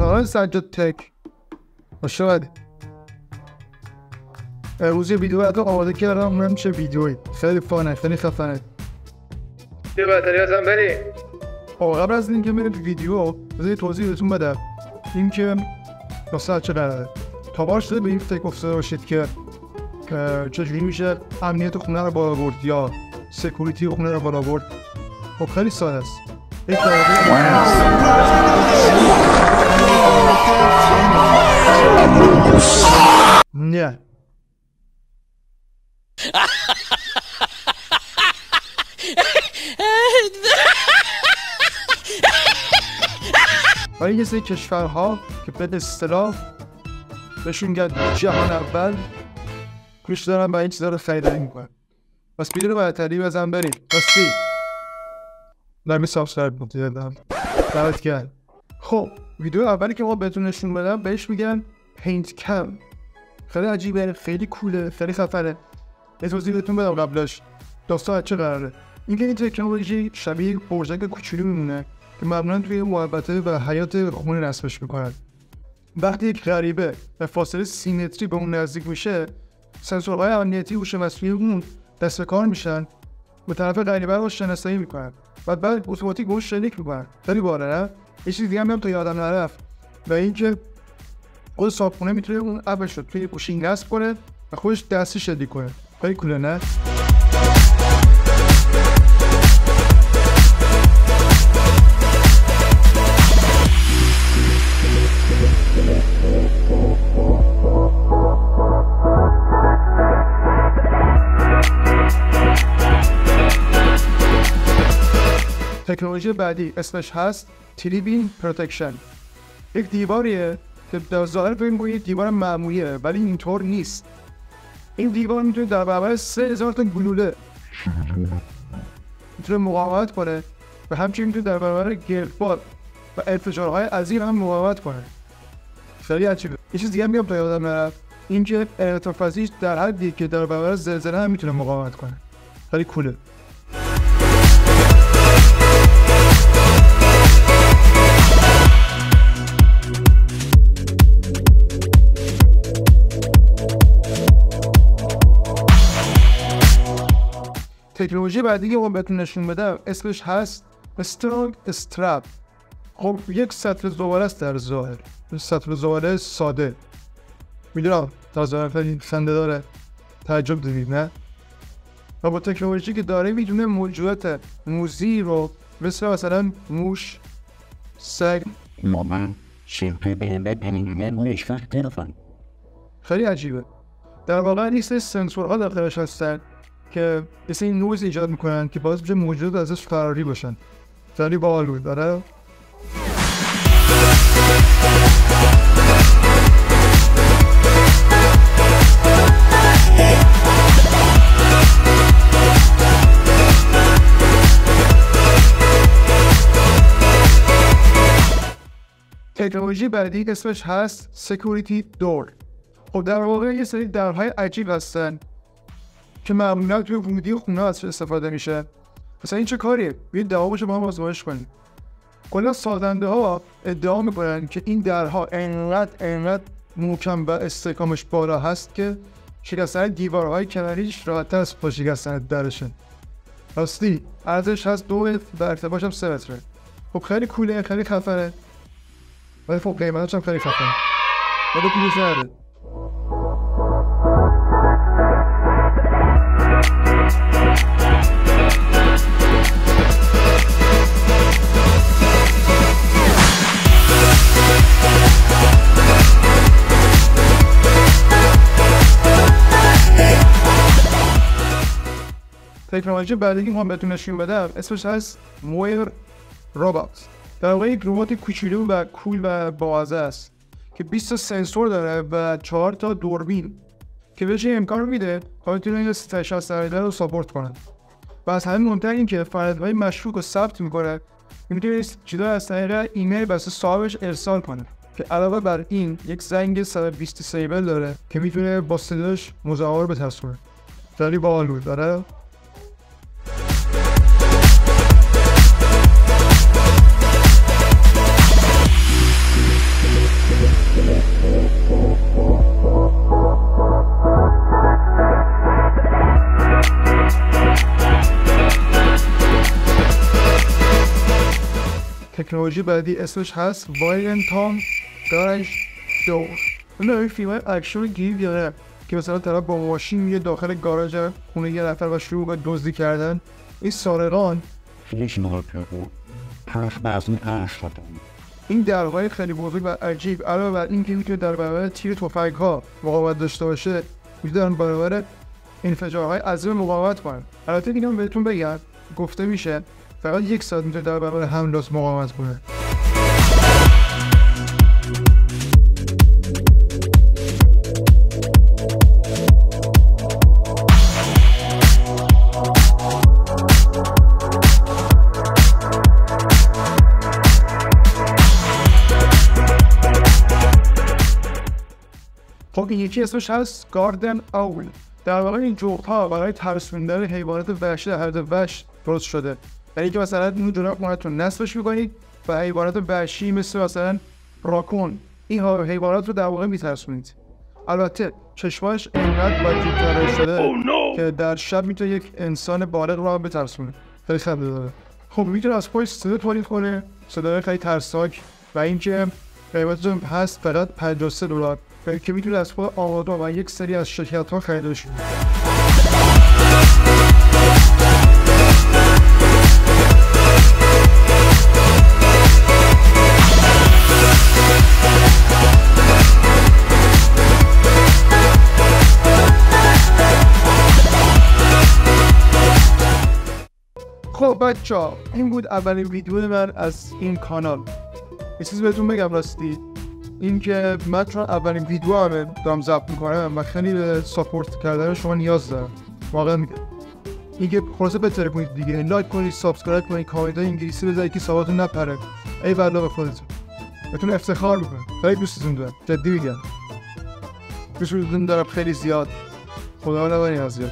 کانال سجاد تک خوش اومدید. امروز یه ویدیو براتون آماده کردم، اونم چه ویدیویی خیلی فانه، خیلی خفنه. یه بطری ازم بریم. قبل از اینکه بریم ویدیو بذارید توضیح بهتون بدم اینکه راستش چه قراره. تا بار شده به این فکر افتاده باشید که چجوری میشه امنیت خونه رو بالا برد یا سکوریتی خونه رو بالا برد؟ خب خیلی ساده است. نه ولی یه سری کشورها که به اصطلاح بهشون میگن جهان اول کش دارن با این چیزا رو خریداری میکنن. پس ویدیو رو براتری بزن بریم. راستی نمی سابسکرایب کنید دعوت کرد. خب ویدیو اولی که ما بهتون نشون بدم بهش میگن پینت کم. خیلی عجیبه، خیلی کوله، خیلی خفنه. یه توضیح بهتون بدم قبلش داستان چه قراره. اینکه این تکنولوژی شبیه یک پروژه کوچولو میمونه که معمولا توی محبته و حیات خونه نصبش میکنن. وقتی یک غریبه به فاصله 30 متری به اون نزدیک میشه، سنسورهای امنیتی هوش مصنوعی اون دست به کار میشن، به طرف غریبه رو شناسایی میکنن و بعد اتوماتیک بهش شلیک میکنن. خیلی باحاله نه؟ یه چیز دیگه هم تا یادم نرفت و اینکه خود صاحبخونه میتونه اون اپش رو توی گوشی نصب کنه و خودش دستی شلیک کنه. خیلی کوله نه؟ تکنولوژی بعدی اسمش هست تریبین پروتکشن. یک دیواریه که در ظاهر فکر می‌کنید دیوار معمولیه ولی اینطور نیست. این دیوار میتونه در برابر 3000 تا گلوله میتونه مقاومت کنه و همچنین میتونه در برابر گردباد و انفجارهای عظیم هم مقاومت کنه. خیلی عجیبه. یه چیز دیگه میگم تا یادم نرفت، اینکه انعطاف‌پذیریش در حدی که در برابر زلزله هم میتونه مقاومت کنه. خیلی کوله. تکنولوژی بعدی که من بهتون نشون بدم اسمش هست استرانگ استرپ. خب یک سطل زباله است در ظاهر، سطل زباله ساده. میدونم تا ظاهر خیلی خنده داره، تعجب دارید نه؟ و با تکنولوژی که داره میتونه موجودات موذی رو مثلا موش، سگ، مامان خیلی عجیبه. در واقع این سری سنسورها داخلش هستن که یه سری نویز ایجاد میکنن که باعث میشه موجودات ازش فراری باشن. خیلی باحال بود داره. تکنولوژی بعدی اسمش هست سکیوریتی دور. خب در واقع یه سری درهای عجیب هستن که معمولا توی ورودی خونه ازش استفاده میشه. مثلا این چه کاریه؟ بیاید دوامش با هم آزمایش کنیم. کلا سازنده ها ادعا میکنن که این درها انقدر محکم و استحکامش بالا هست که شکستن دیوارهای کناریش راحت‌تر از با شکستن درشن. راستی ارزش هست 2 متر و ارتفاعش هم 3 متره. خب خیلی کوله، خیلی خفنه. ولی خب قیمتش هم خیلی خفنه. ولی پولش نره. تکنولوژی بعدی که من بهتون نشون بدم اسمش هست مویر روبات. در واقع یک ربات کوچولو و کول و بازه است که 20 تا سنسور داره و 4 تا دوربین که بهش امکان میده تا بتونه این 360 رو ساپورت کنه. و از همین مهمتر این که فایل‌های مشکوک رو ثبت میکنه، میتونه چیزا از طریق ایمیل واسه صاحبش ارسال کنه که علاوه بر این یک زنگ 120 دیسیبل داره که میتونه با صداش مزاحم به تصویر. خیلی باحال بود داره. تکنولوژی بعدی اسمش هست وایلنتام گارج دور. این فیلم اکشن گیریه که مثلا طرف با ماشین میره داخل گاراژ خونه یه نفر و شروع به دزدی کردن. این سارقان این درهای خیلی بزرگ و عجیب علاوه بر این که میتونه در برابر تیر تفنگ‌ها مقاومت داشته باشه، میتونن برابر انفجارهای عظیم مقاومت کنن. البته اینا بهتون بگم گفته میشه فقط 1 ساعت میتونه در برابر حملات مقاومت کنه. خب یکی اسمش هست گاردن اول. در واقع این جغدها برای ترسوندن حیوانات وحشی در حد وحش درست شده. یعنی که مثلا اینو جناب ماهتون نصبش میکنید و حیوانات وحشی مثلا راکون این حیوانات رو در واقع میترسونید. البته چشماش اینقدر وجودتر شده که در شب میتونه یک انسان بالغ رو هم بترسونه. خیلی خنده داره. خب میتونه از پشت صدا تولید کنه، صدای خیلی ترسناک، و اینکه قیمتش هست فقط $53 که میتونه از خود آمادا و یک سری از شرکت‌ها خریده شده. خب بچه‌ها این بود اولین ویدیو من از این کانال. یه چیز بهتون بگم راستی، این که من چون اولین ویدیو همه دارم ضبط میکنم و خیلی به ساپورت کردن شما نیاز دارم، واقعا میگم. این که خلاصه بهتره کنید دیگه، لایک کنید، سابسکرایب کنید، کامنت های انگلیسی بذارید که سوالتون نپره. ای والله به خودتون بهتون افتخار میکنم. خیلی دوستتون دارم، جدی میگم. دوستتون دارم خیلی زیاد. خدا نگهدار.